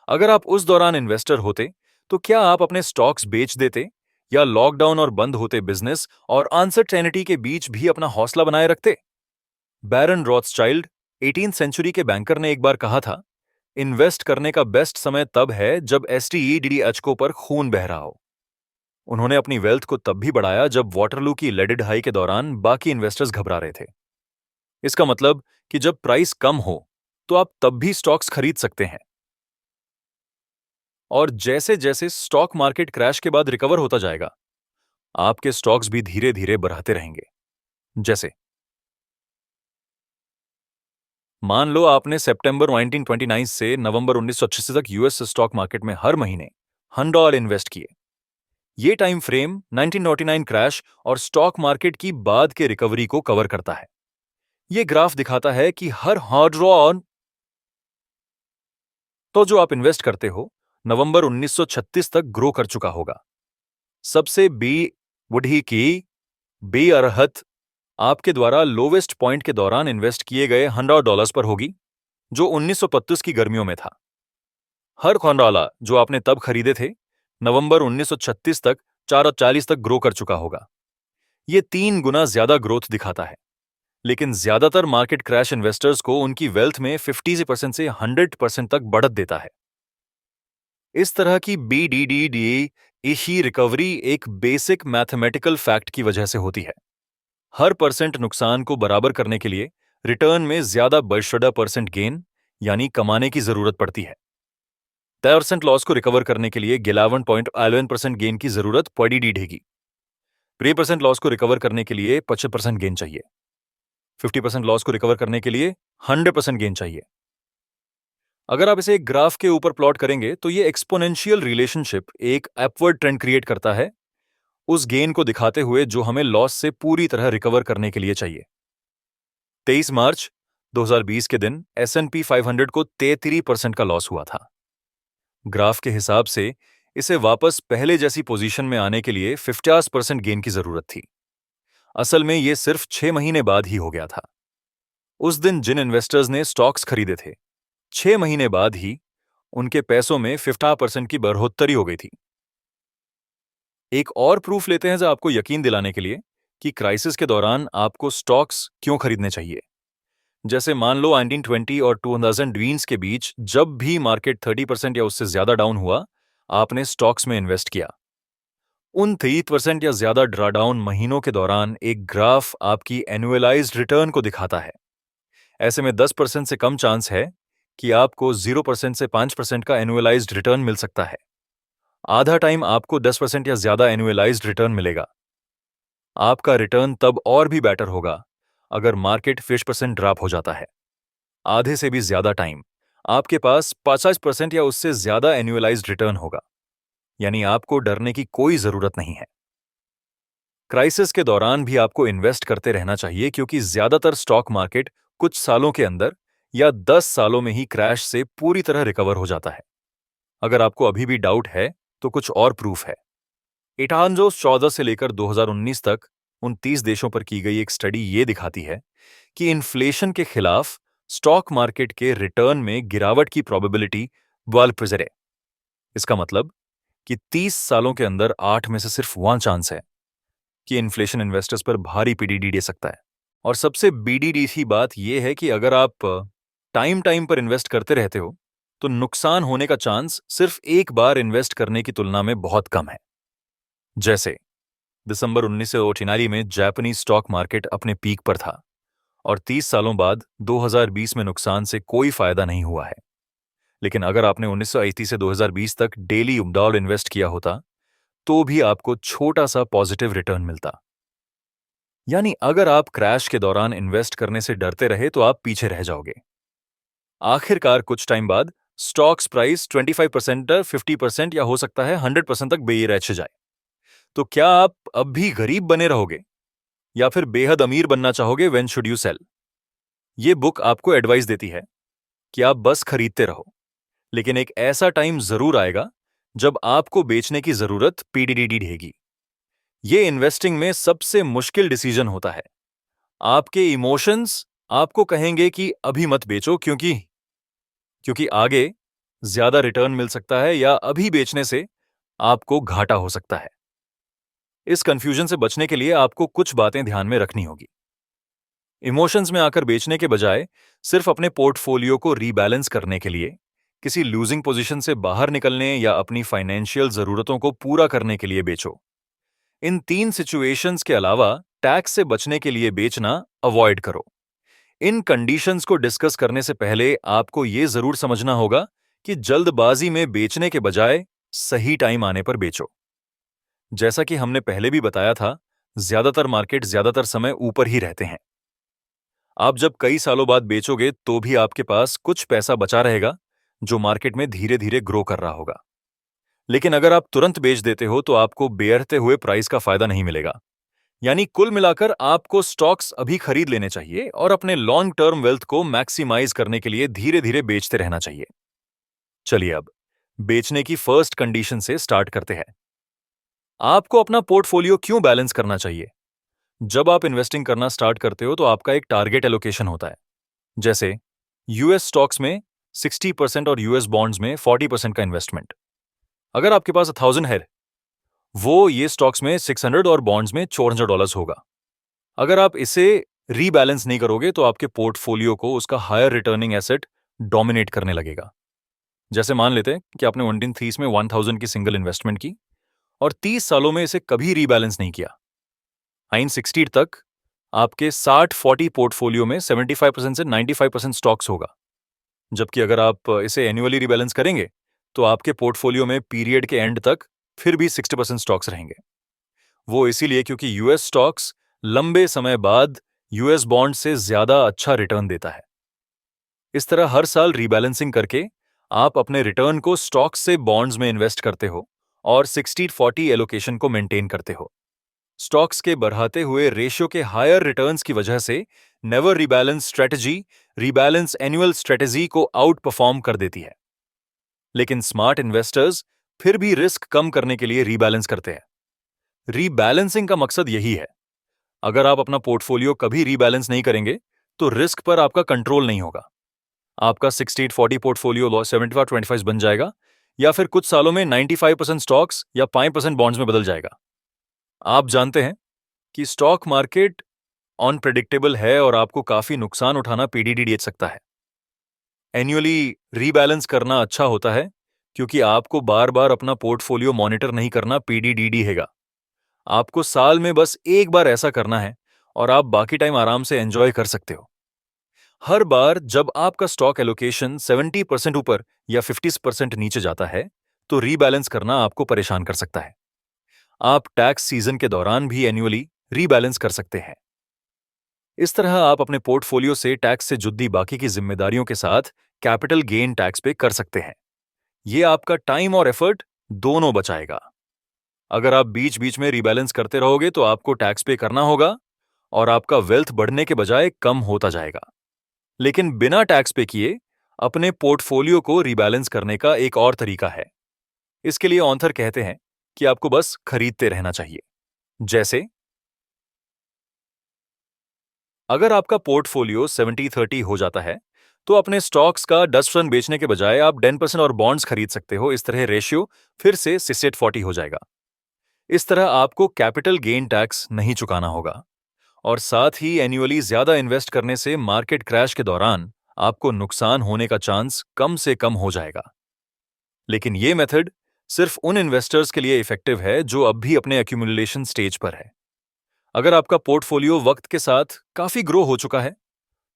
अगर आप उस दौरान इन्वेस्टर होते तो क्या आप अपने स्टॉक्स बेच देते या लॉकडाउन और बंद होते बिजनेस और अनसर्टेनिटी के बीच भी अपना हौसला बनाए रखते? बैरन रॉथस्चाइल्ड 18th सेंचुरी के बैंकर ने एक बार कहा था, इन्वेस्ट करने का बेस्ट समय तब है जब STEDDHको पर खून बह रहा हो। उन्होंने अपनी वेल्थ को तब भी बढ़ाया जब वाटरलू की लेडेड हाई के दौरान बाकी इन्वेस्टर्स घबरा रहे थे। इसका मतलब कि जब प्राइस कम हो तो आप तब भी स्टॉक्स खरीद सकते हैं। और जैसे जैसे स्टॉक मार्केट क्रैश के बाद रिकवर होता जाएगा, आपके स्टॉक्स भी धीरे धीरे बढ़ाते रहेंगे। जैसे मान लो आपने सितंबर 1929 से नवंबर 1986 तक यूएस स्टॉक मार्केट में हर महीने $100 इन्वेस्ट किए। ये टाइम फ्रेम 1999 क्रैश और स्टॉक मार्केट की बाद के रिकवरी को कवर करता है। ये ग्राफ दिखाता है कि हर $100 तो जो आप इन्वेस्ट करते हो नवंबर 1936 तक ग्रो कर चुका होगा। सबसे बी वुडी की बी अरहत आपके द्वारा लोवेस्ट पॉइंट के दौरान इन्वेस्ट किए गए $100 पर होगी, जो 1935 की गर्मियों में था। हर $100 जो आपने तब खरीदे थे, नवंबर 1936 तक 440 तक ग्रो कर चुका होगा। ये 3 गुना ज्यादा ग्रोथ दिखाता है। लेकिन ज्यादातर मार्केट क्रैश इन्वेस्टर्स को उनकी वेल्थ में 50% से 100% तक बढ़त देता है। इस तरह की BDDD ही रिकवरी एक बेसिक मैथमेटिकल फैक्ट की वजह से होती है। हर परसेंट नुकसान को बराबर करने के लिए रिटर्न में ज्यादा बशुदा परसेंट गेन यानी कमाने की जरूरत पड़ती है। 10% लॉस को रिकवर करने के लिए 11.11% गेन की जरूरत पड़ेगी। 3% लॉस को रिकवर करने के लिए 25% गेन चाहिए। 50% लॉस को रिकवर करने के लिए 100% गेन चाहिए। अगर आप इसे एक ग्राफ के ऊपर प्लॉट करेंगे तो ये एक्सपोनेंशियल रिलेशनशिप एक अपवर्ड ट्रेंड क्रिएट करता है उस गेन को दिखाते हुए जो हमें लॉस से पूरी तरह रिकवर करने के लिए चाहिए। 23 मार्च 2020 के दिन S&P 500 को 33% का लॉस हुआ था। ग्राफ के हिसाब से इसे वापस पहले जैसी पोजीशन में आने के लिए 50% गेन की जरूरत थी। असल में यह सिर्फ 6 महीने बाद ही हो गया था। उस दिन जिन इन्वेस्टर्स ने स्टॉक्स खरीदे थे, 6 महीने बाद ही उनके पैसों में 50% की बढ़ोतरी हो गई थी। एक और प्रूफ लेते हैं जो आपको यकीन दिलाने के लिए कि क्राइसिस के दौरान आपको स्टॉक्स क्यों खरीदने चाहिए। जैसे मान लो 1920 और 2020 के बीच जब भी मार्केट 30% या उससे ज्यादा डाउन हुआ, आपने स्टॉक्स में इन्वेस्ट किया। उन 30% या ज्यादा ड्रॉडाउन महीनों के दौरान एक ग्राफ आपकी एनुअलाइज्ड रिटर्न को दिखाता है। ऐसे में 10% से कम चांस है कि आपको 0% से 5% का एनुअलाइज्ड रिटर्न मिल सकता है। आधा टाइम आपको 10% या ज्यादा एनुअलाइज्ड रिटर्न मिलेगा। आपका रिटर्न तब और भी बेटर होगा अगर मार्केट 50% ड्रॉप हो जाता है। आधे से भी ज्यादा टाइम आपके पास 50% या उससे ज्यादा एनुअलाइज्ड रिटर्न होगा, यानी आपको डरने की कोई जरूरत नहीं है। क्राइसिस के दौरान भी आपको इन्वेस्ट करते रहना चाहिए क्योंकि ज्यादातर स्टॉक मार्केट कुछ सालों के अंदर या 10 सालों में ही क्रैश से पूरी तरह रिकवर हो जाता है। अगर आपको अभी भी डाउट है तो कुछ और प्रूफ है। 1814 से लेकर 2019 तक 29 देशों पर की गई एक स्टडी ये दिखाती है कि इन्फ्लेशन के खिलाफ स्टॉक मार्केट के रिटर्न में गिरावट की प्रोबेबिलिटी 12% है। इसका मतलब कि 30 सालों के अंदर 8 में से सिर्फ 1 चांस है कि इन्फ्लेशन इन्वेस्टर्स पर भारी पीडीडी दे सकता है। और सबसे बीडीडी की बात यह है कि अगर आप टाइम पर इन्वेस्ट करते रहते हो तो नुकसान होने का चांस सिर्फ एक बार इन्वेस्ट करने की तुलना में बहुत कम है। जैसे दिसंबर 1989 में जापानीज स्टॉक मार्केट अपने पीक पर था और 30 सालों बाद 2020 में नुकसान से कोई फायदा नहीं हुआ है। लेकिन अगर आपने 1980 से 2020 तक डेली $1 इन्वेस्ट किया होता तो भी आपको छोटा सा पॉजिटिव रिटर्न मिलता। यानी अगर आप क्रैश के दौरान इन्वेस्ट करने से डरते रहे तो आप पीछे रह जाओगे। आखिरकार कुछ टाइम बाद स्टॉक्स प्राइस 25%, 50% या हो सकता है 100% तक बेरच जाए। तो क्या आप अब भी गरीब बने रहोगे या फिर बेहद अमीर बनना चाहोगे? When should you sell? ये बुक आपको एडवाइस देती है कि आप बस खरीदते रहो, लेकिन एक ऐसा टाइम जरूर आएगा जब आपको बेचने की जरूरत पीडीडी रहेगी। ये इन्वेस्टिंग में सबसे मुश्किल डिसीजन होता है। आपके इमोशंस आपको कहेंगे कि अभी मत बेचो क्योंकि आगे ज्यादा रिटर्न मिल सकता है या अभी बेचने से आपको घाटा हो सकता है। इस कंफ्यूजन से बचने के लिए आपको कुछ बातें ध्यान में रखनी होगी। इमोशंस में आकर बेचने के बजाय सिर्फ अपने पोर्टफोलियो को रीबैलेंस करने के लिए, किसी लूजिंग पोजीशन से बाहर निकलने या अपनी फाइनेंशियल जरूरतों को पूरा करने के लिए बेचो। इन 3 सिचुएशंस के अलावा टैक्स से बचने के लिए बेचना अवॉइड करो। इन कंडीशंस को डिस्कस करने से पहले आपको यह जरूर समझना होगा कि जल्दबाजी में बेचने के बजाय सही टाइम आने पर बेचो। जैसा कि हमने पहले भी बताया था, ज्यादातर मार्केट ज्यादातर समय ऊपर ही रहते हैं। आप जब कई सालों बाद बेचोगे तो भी आपके पास कुछ पैसा बचा रहेगा जो मार्केट में धीरे धीरे ग्रो कर रहा होगा। लेकिन अगर आप तुरंत बेच देते हो तो आपको बेरते हुए प्राइस का फायदा नहीं मिलेगा। यानी कुल मिलाकर आपको स्टॉक्स अभी खरीद लेने चाहिए और अपने लॉन्ग टर्म वेल्थ को मैक्सिमाइज करने के लिए धीरे धीरे बेचते रहना चाहिए। चलिए अब बेचने की फर्स्ट कंडीशन से स्टार्ट करते हैं। आपको अपना पोर्टफोलियो क्यों बैलेंस करना चाहिए? जब आप इन्वेस्टिंग करना स्टार्ट करते हो तो आपका एक टारगेट एलोकेशन होता है। जैसे यूएस स्टॉक्स में 60% और यूएस बॉन्ड्स में 40% का इन्वेस्टमेंट। अगर आपके पास 1000 है, वो ये स्टॉक्स में 600 और बॉन्ड्स में $400 होगा। अगर आप इसे रीबैलेंस नहीं करोगे तो आपके पोर्टफोलियो को उसका हायर रिटर्निंग एसेट डोमिनेट करने लगेगा। जैसे मान लेते हैं कि आपने 1930 में 1000 की सिंगल इन्वेस्टमेंट की और 30 सालों में इसे कभी रीबैलेंस नहीं किया। 960 तक आपके 60-40 पोर्टफोलियो में 75% से 95% स्टॉक्स होगा। जबकि अगर आप इसे एनुअली रीबैलेंस करेंगे तो आपके पोर्टफोलियो में पीरियड के एंड तक फिर भी 60% स्टॉक्स रहेंगे। वो इसीलिए क्योंकि यूएस स्टॉक्स लंबे समय बाद यूएस बॉन्ड से ज्यादा अच्छा रिटर्न देता है। इस तरह हर साल रीबैलेंसिंग करके आप अपने रिटर्न को स्टॉक्स से बॉन्ड्स में इन्वेस्ट करते हो और 60-40 एलोकेशन को मेंटेन करते हो। स्टॉक्स के बढ़ाते हुए रेशियो के हायर रिटर्न्स की वजह से never rebalance strategy rebalance annual strategy को आउट परफॉर्म कर देती है। लेकिन स्मार्ट इन्वेस्टर्स फिर भी रिस्क कम करने के लिए रीबैलेंस करते हैं। रीबैलेंसिंग का मकसद यही है। अगर आप अपना पोर्टफोलियो कभी रीबैलेंस नहीं करेंगे तो रिस्क पर आपका कंट्रोल नहीं होगा। आपका 60-40 पोर्टफोलियो 75-25 बन जाएगा या फिर कुछ सालों में 95% स्टॉक्स या 5% बॉन्ड्स में बदल जाएगा। आप जानते हैं कि स्टॉक मार्केट अनप्रेडिक्टेबल है और आपको काफी नुकसान उठाना पीडीडी दे सकता है। एनुअली रीबैलेंस करना अच्छा होता है क्योंकि आपको बार बार अपना पोर्टफोलियो मॉनिटर नहीं करना पीडीडी हैगा। आपको साल में बस एक बार ऐसा करना है और आप बाकी टाइम आराम से एंजॉय कर सकते हो। हर बार जब आपका स्टॉक एलोकेशन 70% ऊपर या 50% नीचे जाता है तो रीबैलेंस करना आपको परेशान कर सकता है। आप टैक्स सीजन के दौरान भी एनुअली रीबैलेंस कर सकते हैं। इस तरह आप अपने पोर्टफोलियो से टैक्स से जुड़ी बाकी की जिम्मेदारियों के साथ कैपिटल गेन टैक्स पे कर सकते हैं। यह आपका टाइम और एफर्ट दोनों बचाएगा। अगर आप बीच बीच में रीबैलेंस करते रहोगे तो आपको टैक्स पे करना होगा और आपका वेल्थ बढ़ने के बजाय कम होता जाएगा। लेकिन बिना टैक्स पे किए अपने पोर्टफोलियो को रीबैलेंस करने का एक और तरीका है। इसके लिए ऑथर कहते हैं कि आपको बस खरीदते रहना चाहिए। जैसे अगर आपका पोर्टफोलियो 70-30 हो जाता है तो अपने स्टॉक्स का 10% बेचने के बजाय आप 10% और बॉन्ड्स खरीद सकते हो। इस तरह रेशियो फिर से 60-40 हो जाएगा। इस तरह आपको कैपिटल गेन टैक्स नहीं चुकाना होगा और साथ ही एनुअली ज्यादा इन्वेस्ट करने से मार्केट क्रैश के दौरान आपको नुकसान होने का चांस कम से कम हो जाएगा। लेकिन यह मेथड सिर्फ उन इन्वेस्टर्स के लिए इफेक्टिव है जो अब भी अपने एक्यूमुलेशन स्टेज पर है। अगर आपका पोर्टफोलियो वक्त के साथ काफी ग्रो हो चुका है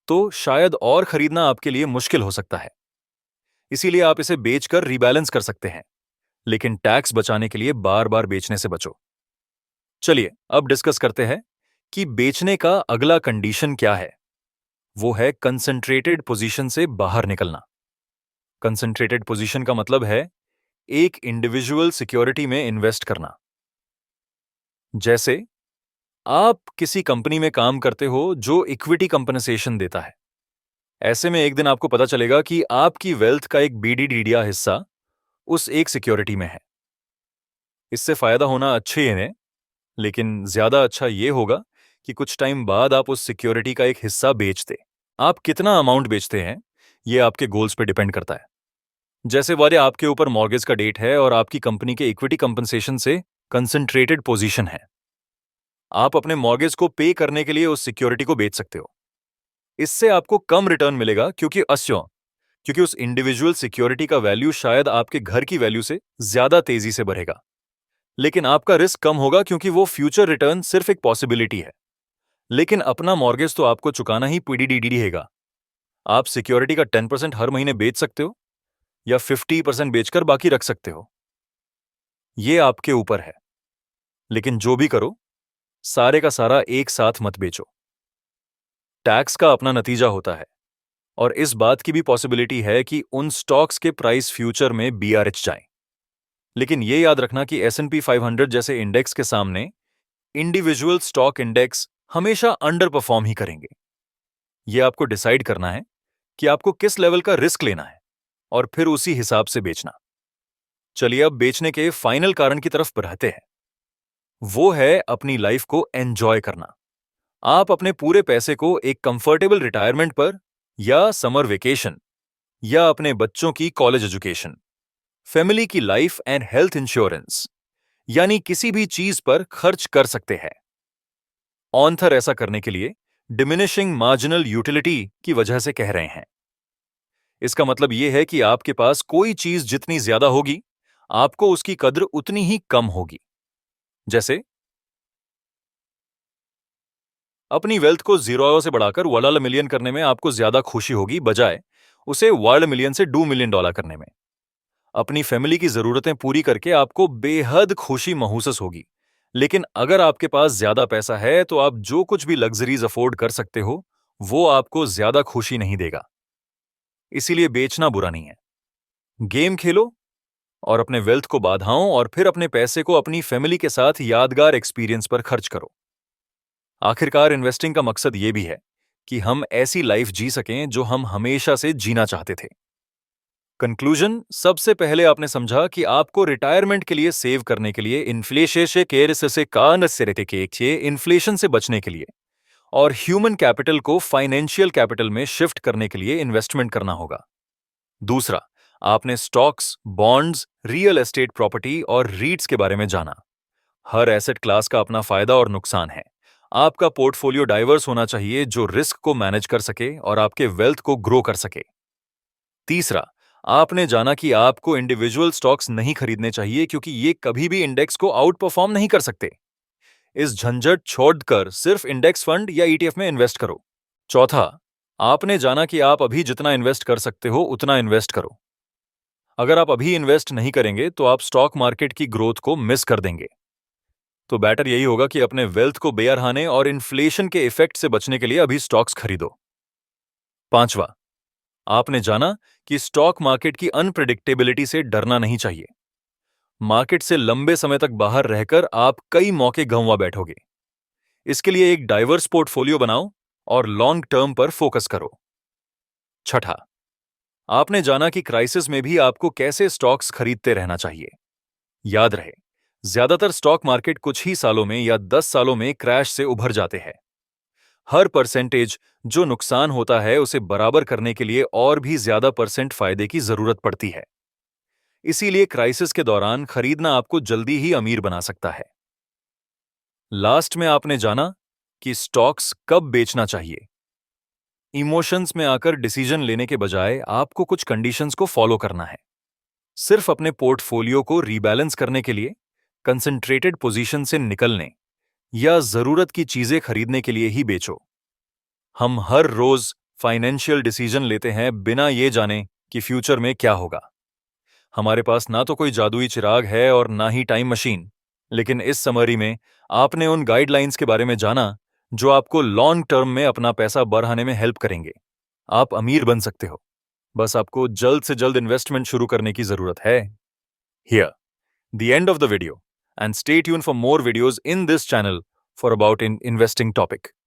तो शायद और खरीदना आपके लिए मुश्किल हो सकता है। इसीलिए आप इसे बेचकर रीबैलेंस कर सकते हैं, लेकिन टैक्स बचाने के लिए बार बार बेचने से बचो। चलिए अब डिस्कस करते हैं कि बेचने का अगला कंडीशन क्या है। वो है कंसंट्रेटेड पोजीशन से बाहर निकलना। कंसंट्रेटेड पोजीशन का मतलब है एक इंडिविजुअल सिक्योरिटी में इन्वेस्ट करना। जैसे आप किसी कंपनी में काम करते हो जो इक्विटी कंपनसेशन देता है। ऐसे में एक दिन आपको पता चलेगा कि आपकी वेल्थ का एक बीडीडीडिया हिस्सा उस एक सिक्योरिटी में है। इससे फायदा होना अच्छे ही है, लेकिन ज्यादा अच्छा यह होगा कि कुछ टाइम बाद आप उस सिक्योरिटी का एक हिस्सा बेच दें। आप कितना अमाउंट बेचते हैं यह आपके गोल्स पे डिपेंड करता है। जैसे वाले आपके ऊपर मॉर्गेज का डेट है और आपकी कंपनी के इक्विटी कंपनसेशन से कंसंट्रेटेड पोजीशन है। आप अपने मॉर्गेज को पे करने के लिए उस सिक्योरिटी को बेच सकते हो। इससे आपको कम रिटर्न मिलेगा क्योंकि उस इंडिविजुअल सिक्योरिटी का वैल्यू शायद आपके घर की वैल्यू से ज्यादा तेजी से बढ़ेगा। लेकिन आपका रिस्क कम होगा क्योंकि वो फ्यूचर रिटर्न सिर्फ एक पॉसिबिलिटी है। लेकिन अपना मॉर्गेज तो आपको चुकाना ही पीडीडी हैगा। आप सिक्योरिटी का 10% हर महीने बेच सकते हो या 50% बेचकर बाकी रख सकते हो। यह आपके ऊपर है। लेकिन जो भी करो, सारे का सारा एक साथ मत बेचो। टैक्स का अपना नतीजा होता है और इस बात की भी पॉसिबिलिटी है कि उन स्टॉक्स के प्राइस फ्यूचर में बीआरएच जाएं। लेकिन यह याद रखना कि S&P 500 जैसे इंडेक्स के सामने इंडिविजुअल स्टॉक इंडेक्स हमेशा अंडर परफॉर्म ही करेंगे। यह आपको डिसाइड करना है कि आपको किस लेवल का रिस्क लेना है। और फिर उसी हिसाब से बेचना। चलिए अब बेचने के फाइनल कारण की तरफ बढ़ते हैं। वो है अपनी लाइफ को एंजॉय करना। आप अपने पूरे पैसे को एक कंफर्टेबल रिटायरमेंट पर, या समर वेकेशन, या अपने बच्चों की कॉलेज एजुकेशन, फैमिली की लाइफ एंड हेल्थ इंश्योरेंस, यानी किसी भी चीज पर खर्च कर सकते हैं। ऑथर ऐसा करने के लिए डिमिनिशिंग मार्जिनल यूटिलिटी की वजह से कह रहे हैं। इसका मतलब यह है कि आपके पास कोई चीज जितनी ज्यादा होगी, आपको उसकी कद्र उतनी ही कम होगी। जैसे अपनी वेल्थ को जीरो से बढ़ाकर $1 मिलियन करने में आपको ज्यादा खुशी होगी, बजाय उसे $1 मिलियन से $2 मिलियन करने में। अपनी फैमिली की जरूरतें पूरी करके आपको बेहद खुशी महसूस होगी, लेकिन अगर आपके पास ज्यादा पैसा है तो आप जो कुछ भी लग्जरीज अफोर्ड कर सकते हो, वो आपको ज्यादा खुशी नहीं देगा। इसीलिए बेचना बुरा नहीं है। गेम खेलो और अपने वेल्थ को बाधाओं और फिर अपने पैसे को अपनी फैमिली के साथ यादगार एक्सपीरियंस पर खर्च करो। आखिरकार इन्वेस्टिंग का मकसद ये भी है कि हम ऐसी लाइफ जी सकें जो हम हमेशा से जीना चाहते थे। कंक्लूजन, सबसे पहले आपने समझा कि आपको रिटायरमेंट के लिए सेव करने के लिए इन्फ्लेशन से बचने के लिए और ह्यूमन कैपिटल को फाइनेंशियल कैपिटल में शिफ्ट करने के लिए इन्वेस्टमेंट करना होगा। दूसरा, आपने stocks, bonds, real estate property और रीट्स के बारे में जाना। हर एसेट क्लास का अपना फायदा और नुकसान है। आपका पोर्टफोलियो डाइवर्स होना चाहिए जो रिस्क को मैनेज कर सके और आपके वेल्थ को ग्रो कर सके। तीसरा, आपने जाना कि आपको इंडिविजुअल स्टॉक्स नहीं खरीदने चाहिए क्योंकि ये कभी भी इंडेक्स को आउट परफॉर्म नहीं कर सकते। इस झंझट छोड़कर सिर्फ इंडेक्स फंड या ईटीएफ में इन्वेस्ट करो। चौथा, आपने जाना कि आप अभी जितना इन्वेस्ट कर सकते हो उतना इन्वेस्ट करो। अगर आप अभी इन्वेस्ट नहीं करेंगे तो आप स्टॉक मार्केट की ग्रोथ को मिस कर देंगे। तो बेटर यही होगा कि अपने वेल्थ को बेअरहाने और इन्फ्लेशन के इफेक्ट से बचने के लिए अभी स्टॉक्स खरीदो। पांचवा, आपने जाना कि स्टॉक मार्केट की अनप्रेडिक्टेबिलिटी से डरना नहीं चाहिए। मार्केट से लंबे समय तक बाहर रहकर आप कई मौके गंवा बैठोगे। इसके लिए एक डाइवर्स पोर्टफोलियो बनाओ और लॉन्ग टर्म पर फोकस करो। छठा, आपने जाना कि क्राइसिस में भी आपको कैसे स्टॉक्स खरीदते रहना चाहिए। याद रहे, ज्यादातर स्टॉक मार्केट कुछ ही सालों में या 10 सालों में क्रैश से उभर जाते हैं। हर परसेंटेज जो नुकसान होता है उसे बराबर करने के लिए और भी ज्यादा परसेंट फायदे की जरूरत पड़ती है। इसीलिए क्राइसिस के दौरान खरीदना आपको जल्दी ही अमीर बना सकता है। लास्ट में आपने जाना कि स्टॉक्स कब बेचना चाहिए। इमोशंस में आकर डिसीजन लेने के बजाय आपको कुछ कंडीशंस को फॉलो करना है। सिर्फ अपने पोर्टफोलियो को रीबैलेंस करने के लिए, कंसंट्रेटेड पोजीशन से निकलने या जरूरत की चीजें खरीदने के लिए ही बेचो। हम हर रोज फाइनेंशियल डिसीजन लेते हैं बिना ये जाने कि फ्यूचर में क्या होगा। हमारे पास ना तो कोई जादुई चिराग है और ना ही टाइम मशीन, लेकिन इस समरी में आपने उन गाइडलाइंस के बारे में जाना जो आपको लॉन्ग टर्म में अपना पैसा बढ़ाने में हेल्प करेंगे। आप अमीर बन सकते हो, बस आपको जल्द से जल्द इन्वेस्टमेंट शुरू करने की जरूरत है। Here the end of the video, and stay tuned for more videos in this channel for about investing topic.